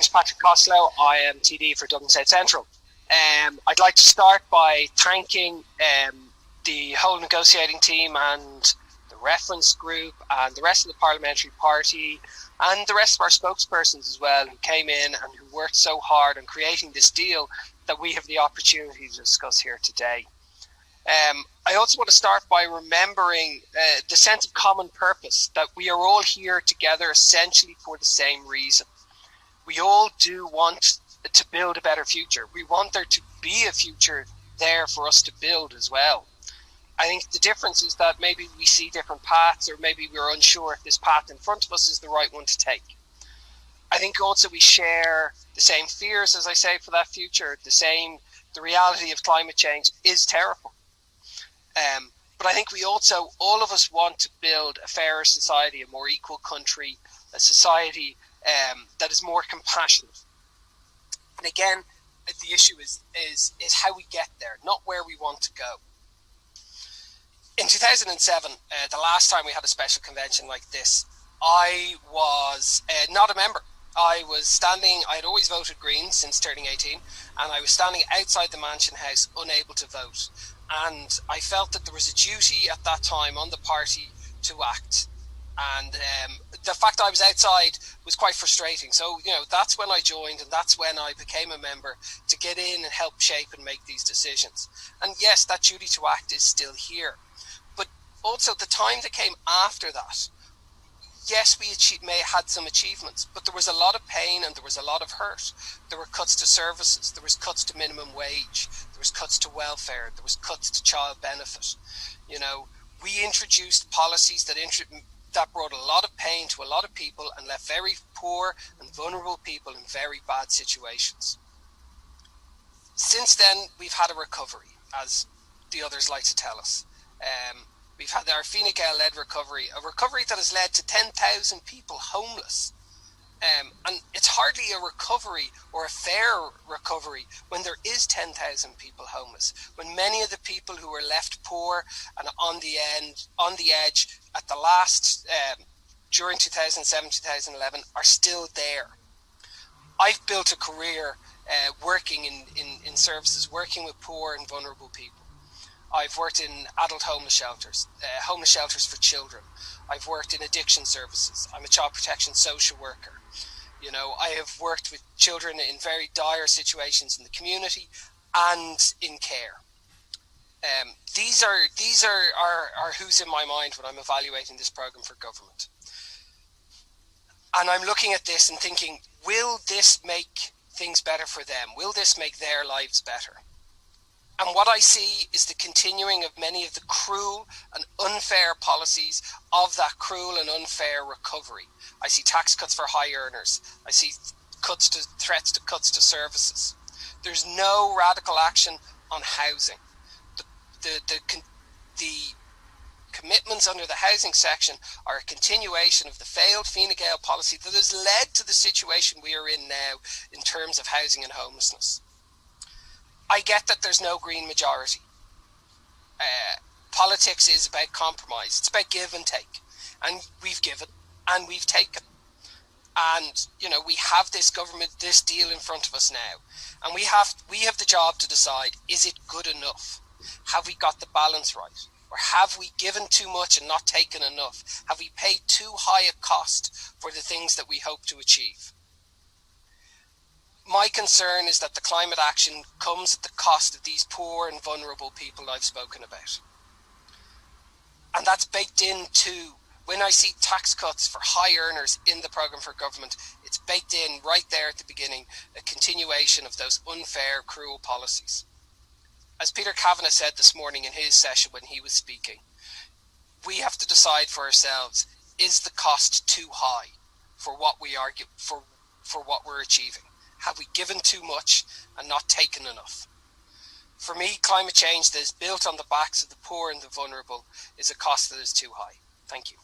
name's Patrick Costello. I am TD for Dublin South Central. I'd like to start by thanking the whole negotiating team and the reference group and the rest of the parliamentary party and the rest of our spokespersons as well, who came in and who worked so hard on creating this deal that we have the opportunity to discuss here today. I also want to start by remembering the sense of common purpose, that we are all here together essentially for the same reason. We all do want to build a better future. We want there to be a future there for us to build as well. I think the difference is that maybe we see different paths, or maybe we're unsure if this path in front of us is the right one to take. I think also we share the same fears, as I say, for that future. The reality of climate change is terrible. But I think we also, all of us want to build a fairer society, a more equal country, a society that is more compassionate. And again, the issue is how we get there, not where we want to go. In 2007, the last time we had a special convention like this, I was not a member. I had always voted Green since turning 18, and I was standing outside the Mansion House, unable to vote. And I felt that there was a duty at that time on the party to act. And the fact I was outside was quite frustrating. So, that's when I joined, and that's when I became a member, to get in and help shape and make these decisions. And yes, that duty to act is still here. But also the time that came after that, yes, we may have had some achievements, but there was a lot of pain and there was a lot of hurt. There were cuts to services, there was cuts to minimum wage, there was cuts to welfare, there was cuts to child benefit. We introduced policies that brought a lot of pain to a lot of people and left very poor and vulnerable people in very bad situations. Since then, we've had a recovery, as the others like to tell us. We've had our Fine Gael-led recovery, a recovery that has led to 10,000 people homeless. And it's hardly a recovery or a fair recovery when there is 10,000 people homeless, when many of the people who were left poor and on the edge at the last, during 2007, 2011, are still there. I've built a career working in services, working with poor and vulnerable people. I've worked in adult homeless shelters for children. I've worked in addiction services. I'm a child protection social worker. I have worked with children in very dire situations in the community and in care. These are who's in my mind when I'm evaluating this programme for government. And I'm looking at this and thinking, will this make things better for them? Will this make their lives better? And what I see is the continuing of many of the cruel and unfair policies of that cruel and unfair recovery. I see tax cuts for high earners. I see threats to cuts to services. There's no radical action on housing. The commitments under the housing section are a continuation of the failed Fine Gael policy that has led to the situation we are in now in terms of housing and homelessness. I get that there's no Green majority. Politics is about compromise. It's about give and take. And we've given and we've taken. And, we have this government, this deal in front of us now. And we have the job to decide, is it good enough? Have we got the balance right? Or have we given too much and not taken enough? Have we paid too high a cost for the things that we hope to achieve? My concern is that the climate action comes at the cost of these poor and vulnerable people I've spoken about. And that's baked into, when I see tax cuts for high earners in the programme for government, it's baked in right there at the beginning, a continuation of those unfair, cruel policies. As Peter Kavanagh said this morning in his session when he was speaking, we have to decide for ourselves, is the cost too high for what we argue for what we're achieving? Have we given too much and not taken enough? For me, climate change that is built on the backs of the poor and the vulnerable is a cost that is too high. Thank you.